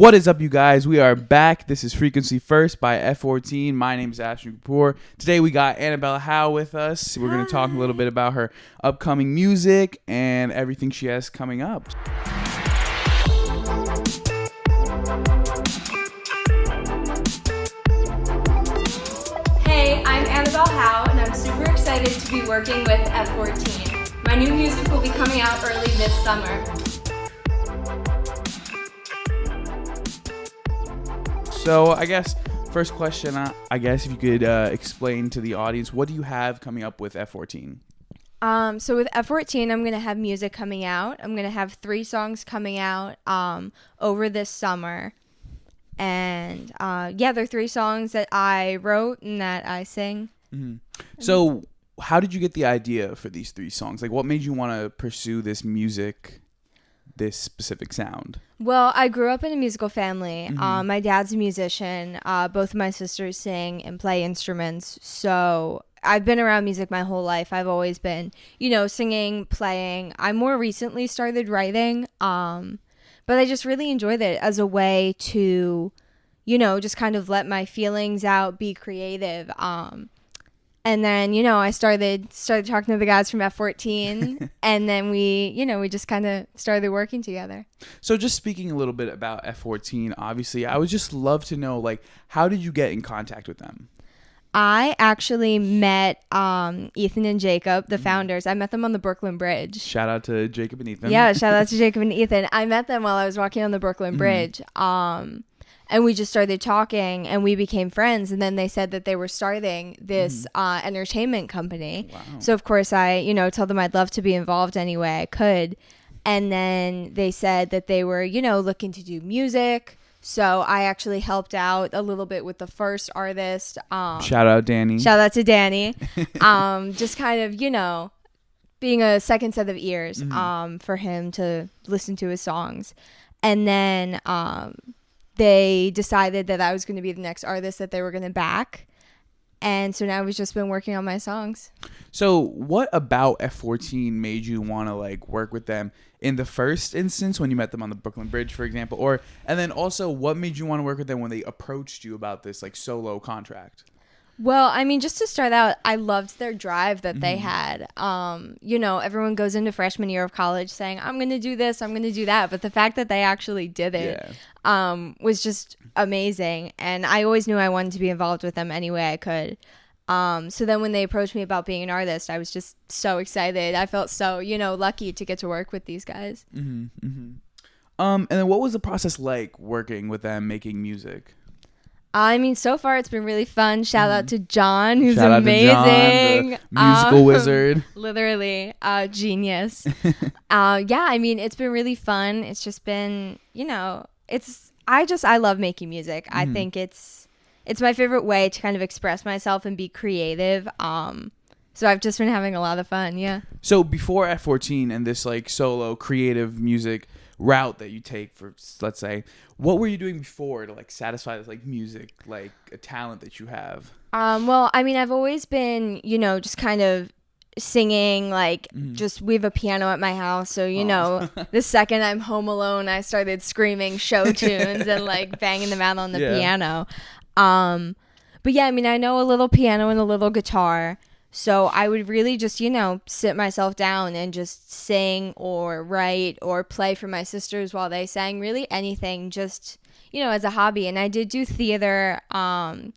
What is up, you guys? We are back. This is Frequency First by F14. My name is Ashvin Kapoor. Today we got Annabelle Howe with us. We're going to talk a little bit about her upcoming music and everything she has coming up. Hey, I'm Annabelle Howe, and I'm super excited to be working with F14. My new music will be coming out early this summer. So I guess first question, if you could explain to the audience, what do you have coming up with F14? So with F14, I'm going to have music coming out. I'm going to have 3 songs coming out over this summer. And they're 3 songs that I wrote and that I sing. Mm-hmm. So how did you get the idea for these 3 songs? Like, what made you want to pursue this music, this specific sound? Well, I grew up in a musical family. Mm-hmm. My dad's a musician. Both of my sisters sing and play instruments. So I've been around music my whole life. I've always been, singing, playing. I more recently started writing, but I just really enjoyed it as a way to, just kind of let my feelings out, be creative. And then, I started talking to the guys from F14, and then we just kind of started working together. So just speaking a little bit about F14, obviously, I would just love to know, like, how did you get in contact with them? I actually met Ethan and Jacob, the founders. I met them on the Brooklyn Bridge. Shout out to Jacob and Ethan. Yeah, shout out to Jacob and Ethan. I met them while I was walking on the Brooklyn Bridge. And we just started talking and we became friends. And then they said that they were starting this entertainment company. Wow. So, of course, I, told them I'd love to be involved any way I could. And then they said that they were, looking to do music. So I actually helped out a little bit with the first artist. Shout out Danny. Shout out to Danny. Just kind of, being a second set of ears for him to listen to his songs. And then they decided that I was going to be the next artist that they were going to back. And so now we've just been working on my songs. So what about F14 made you want to work with them in the first instance when you met them on the Brooklyn Bridge, for example? And then also, what made you want to work with them when they approached you about this solo contract? Well, I mean, just to start out, I loved their drive that they had. Everyone goes into freshman year of college saying, I'm going to do this, I'm going to do that. But the fact that they actually did it was just amazing. And I always knew I wanted to be involved with them any way I could. So then when they approached me about being an artist, I was just so excited. I felt so, lucky to get to work with these guys. Mm-hmm, mm-hmm. And then what was the process like working with them, making music? I mean, so far it's been really fun. Shout out to John, who's Shout amazing. Out to John, the musical wizard. Literally, genius. I mean, it's been really fun. It's just been, I love making music. I think it's my favorite way to kind of express myself and be creative. So I've just been having a lot of fun. Yeah. So before F14 and this solo creative music route that you take for, let's say, what were you doing before to satisfy this music, a talent that you have? Well, I mean, I've always been, just kind of singing, just we have a piano at my house. So, the second I'm home alone, I started screaming show tunes and banging them out on the piano. But yeah, I mean, I know a little piano and a little guitar. So I would really just, sit myself down and just sing or write or play for my sisters while they sang, really anything, just, as a hobby. And I did do theater in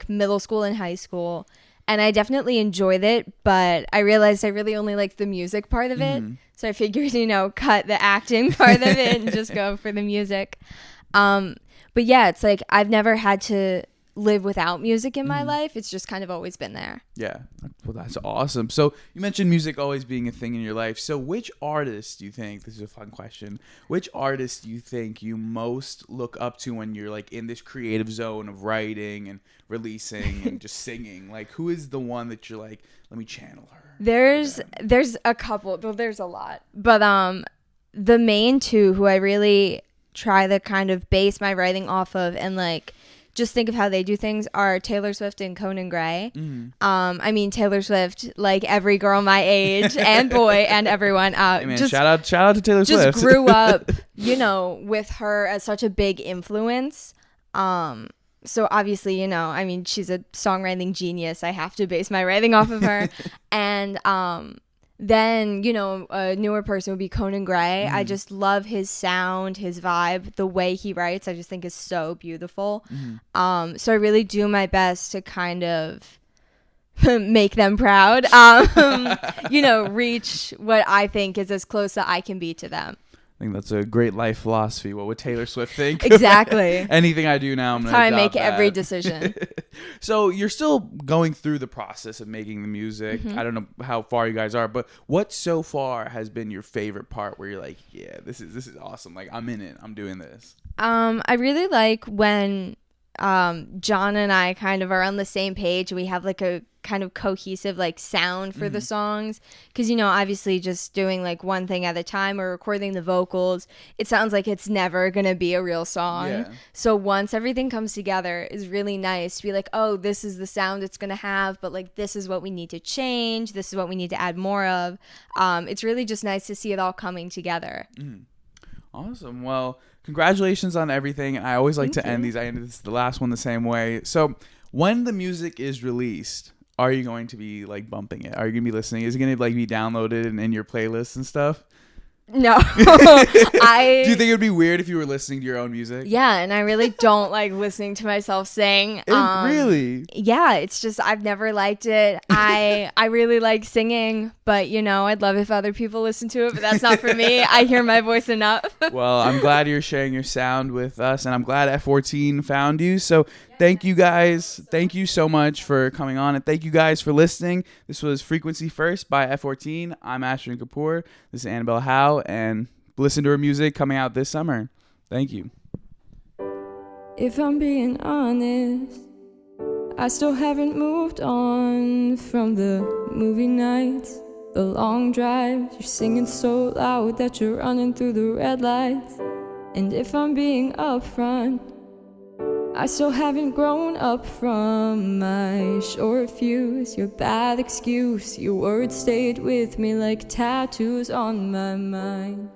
middle school and high school. And I definitely enjoyed it, but I realized I really only liked the music part of it. So I figured, cut the acting part of it and just go for the music. But yeah, it's I've never had to live without music in my life. It's just kind of always been there. Yeah. Well, that's awesome. So you mentioned music always being a thing in your life. So which artist do you think, this is a fun question, which artist do you think you most look up to when you're in this creative zone of writing and releasing and just singing? Who is the one that you're let me channel her? There's a couple, though there's a lot. But the main 2 who I really try to kind of base my writing off of and just think of how they do things, are Taylor Swift and Conan Gray. I mean, Taylor Swift, like every girl my age and boy and everyone, Hey man, just shout out to Taylor Swift. just grew up, you know, with her as such a big influence. So obviously, you know, I mean, she's a songwriting genius. I have to base my writing off of her. And then, you know, a newer person would be Conan Gray. I just love his sound, his vibe, the way he writes. I just think is so beautiful. So I really do my best to kind of make them proud. You know, reach what I think is as close that I can be to them. I think that's a great life philosophy. What would Taylor Swift think? Exactly. Anything I do now, I'm going That's to how I make that. every decision. So you're still going through the process of making the music. I don't know how far you guys are, but what so far has been your favorite part where you're like, yeah, this is awesome. Like, I'm in it. I'm doing this. I really like when John and I kind of are on the same page. We have like a kind of cohesive like sound for the songs, because, you know, obviously just doing like one thing at a time or recording the vocals, it sounds like it's never gonna be a real song. So once everything comes together, is really nice to be like, oh, this is the sound it's gonna have, but like this is what we need to change, this is what we need to add more of. It's really just nice to see it all coming together. Awesome. Well, congratulations on everything. I always like to end these. I ended the last one the same way. So when the music is released, are you going to be like bumping it? Are you going to be listening? Is it going to like be downloaded and in your playlists and stuff? No. Do you think it would be weird if you were listening to your own music? Yeah, and I really don't like listening to myself sing. Really? Yeah, it's just I've never liked it. I really like singing, but, you know, I'd love if other people listen to it, but that's not for me. I hear my voice enough. Well, I'm glad you're sharing your sound with us, and I'm glad F14 found you. So thank you guys. Thank you so much for coming on, and thank you guys for listening. This was Frequency First by F14. I'm Ashvin Kapoor. This is Annabelle Howe, and listen to her music coming out this summer. Thank you. If I'm being honest, I still haven't moved on from the movie nights, the long drives. You're singing so loud that you're running through the red lights. And if I'm being upfront, I still haven't grown up from my short fuse, your bad excuse. Your words stayed with me like tattoos on my mind.